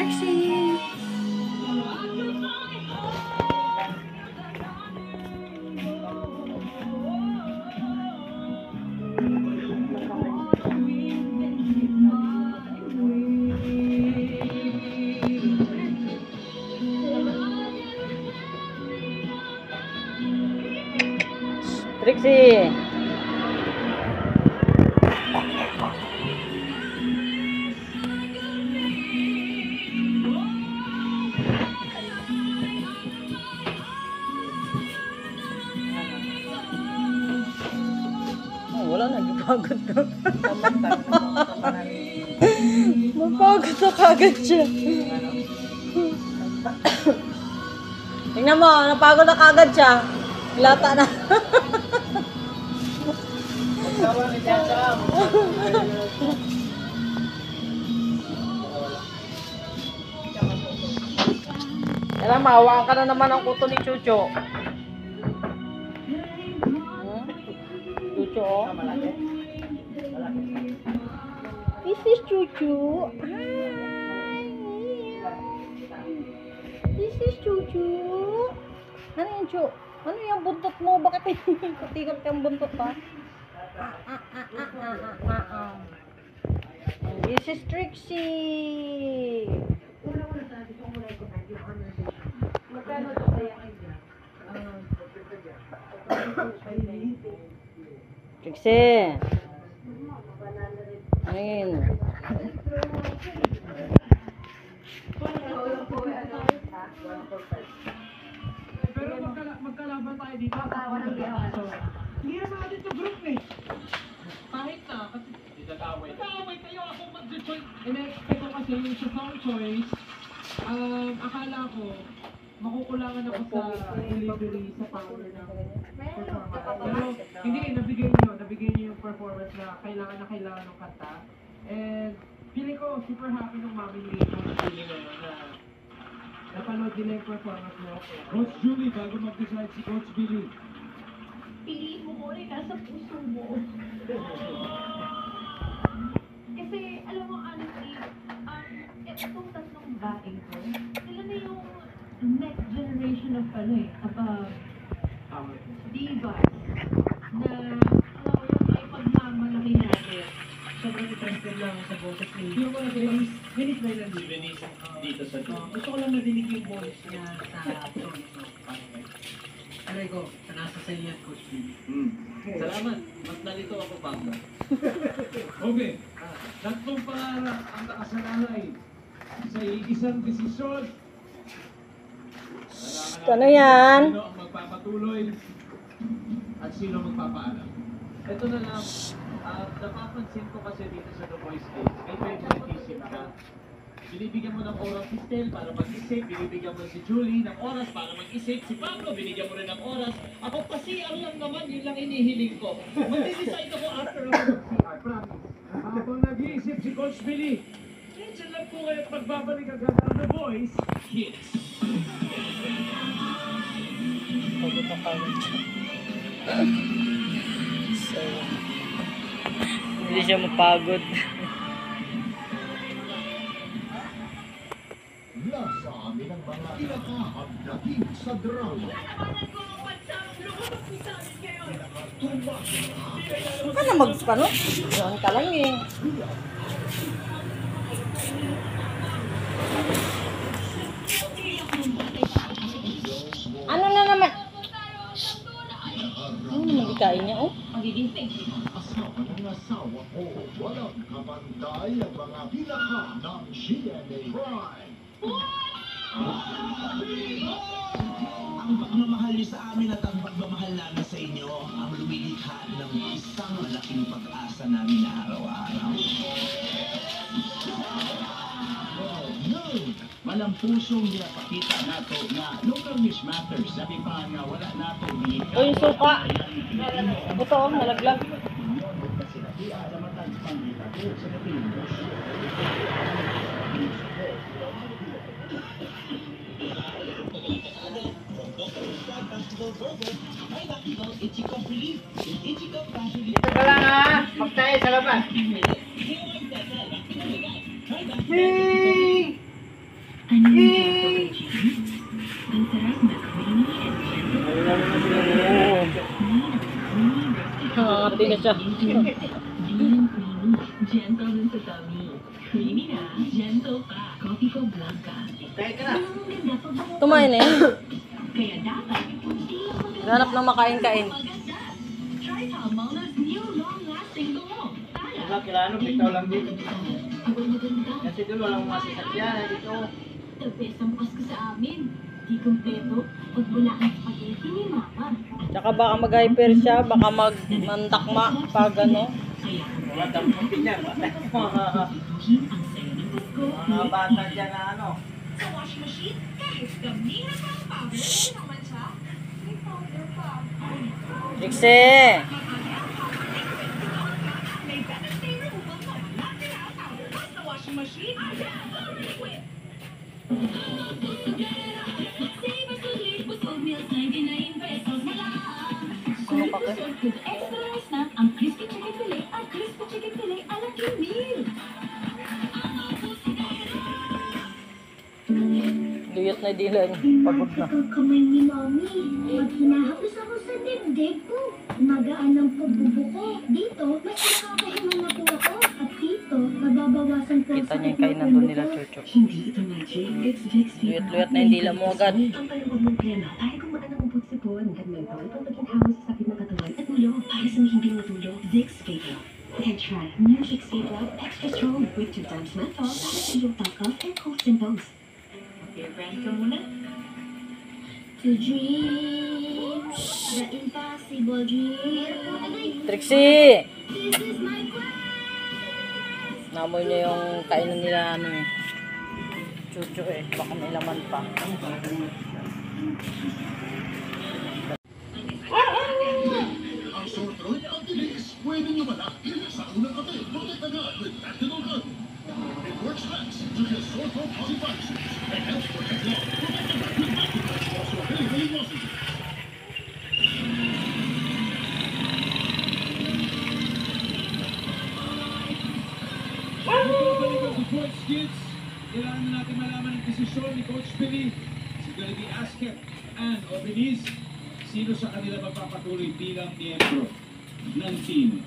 Trixie. Trixie. Oh, wala na, gipagod na. Mapagod na kagad siya. Tingnan mo, napagod na kagad siya. Lata na. Kaya mahawakan ka na naman ang kuto ni Chucho. Chucho, oh. This is Chucho. Hi. This is Chucho. Ano yung Chucho? Ano yung buntot mo? Bakit tikot kang buntot pa? This is Trixie. Trixie. Ayun. Pero magkalaban tayo dito. Hindi naman natin sa group eh. Kahit na, kasi nag-away kayo ako mag-choice. In-expect ko kasi yung sa song choice, akala ko, makukulangan ako sa delivery, sa power ng performance. Pero hindi, nabigay niyo yung performance na kailangan ng kanta. And feeling ko, super happy nung mami ni Coach Julie ngayon na napanood nila yung performance mo. Coach Julie, bago mag-decide si Coach Billy. Piliin mo muna yung nasa puso mo. Kasi, alam mo, honestly, itong tatlong bae ko, sila na yung next generation of divas na, ay pagmamalaki natin. Sobrang interested lang sa boses ni Hindi ko na Venice na lang Venice dito sa gusto ko lang nadinig yung voice niya sa Toronto. Aray ko, nasa sa iyo, Coach B. Salamat. Mas nalito ako, Pablo. Okay. Tatlong pangarap ang nakasalalay sa isang desisyon. Ano yan? Sino ang magpapatuloy at sino magpapaalam. Ito na lang. Napapansin ko kasi dito sa The Voice Stage, may favoritism ka. Binibigyan mo ng oras si Stel para mag-isip, binibigyan mo si Julie ng oras para mag-isip, si Pablo binigyan mo rin ng oras. Ako kasi, ang lang naman, yun lang inihiling ko. Mag-decide ako after ako mag-CR, promise. Habang nag-iisip si Coach Billy, dyan lang po kayo at magbabalik agad ang The Voice Hits. Pagod na kagad siya. So, hindi siya mapagod. Nasa amin ang mga pinakahag dating sa drama. Huwag ka na magpano. Doon ka lang eh. Ano na naman? Ano naman ikain niya oh? Magiging thank you. Asawa ng asawa ko, walang kapantay ang mga pinaka ng GMA Prime. Ang pagmamahal niyo sa amin at ang pagmamahal namin sa inyo ang lumilikha ng isang malaking pag-asa namin na araw-araw. Walang pusong pinapakita nato na local news matters. Sabi pa nga wala nato ni O yung suka. Ito oh, nalaglag. Dito ka lang ha, magtayo sa labas. Hey! Ano yung gentle kay James? Ang sarap na creamy and gentle. Nakakati na siya. Creamy, gentle dun sa tummy. Creamy na, gentle pa. Coffee ko blanca. Tumain na yun. Kaya dapat, hindi lang Ganap ng makain-kain. maganda. Try Palmolive's new long-lasting go. Para. Kilano, bitaw lang dito. Abay maganda. Kasi doon walang masasakyan dito. The best ang Pasko sa amin. Di kumpleto. Pag wala ang spaghetti ni Mama. Tsaka baka mag-hyper siya, baka magmandakma pag ano. Kaya Wala dampot niya. siguraduhin ang saya ng Pasko. Mga bata dyan na ano. Sa washing machine, kahit gamihan pa ang powder, ano naman siya? May powder pa. Trixie! May better stay removal pa. Lahat nila ang powder sa washing machine. Ayan! Liquid! Save us with liquid oatmeal, 99 pesos na lang. Ano ka ka? With extra rice na ang crispy chicken fillet at crispy chicken fillet ala meal. Luyot na dila niya. Pagod na. Ang kamay ni Mami. Pag hinahapos ako sa dibdib ko, magaan ang pagbubuko. Dito, mas nakakahiman na po ako. At dito, nababawasan po ang Kita niya yung sakit ng kainan doon ulo nila, ko. Chucho. Hindi ito magic. It's Vicks Luyot-luyot na yung dila mo agad. Ang palungkot ng krema para gumaan ang ubod sipon. At mentol pang maginhawa sa sakit ng katawan at ulo para sa mahinding matulog. Vicks Vapor. And try new Vicks Vapor Extra Strong with 2 times menthol para sa iyong cough and cold symptoms. Okay, brand ka muna. To dream, the impossible dream. Trixie! This is my quest. Namoy niya yung kainan nila ano eh. Chucho eh. Baka may laman pa. Ang sore throat at tilis, pwede nyo malaki sa unang kape, protect agad with Actinol Gun. It works fast to kill sore throat causing viruses and helps protect lung. Protect agad with Actinol, also available in lozenges. Balik ang sports kids. Kailangan na natin malaman ang desisyon ni Coach Billy, si Gary Asket, and Obeniz. Sino sa kanila magpapatuloy bilang miyembro ng team?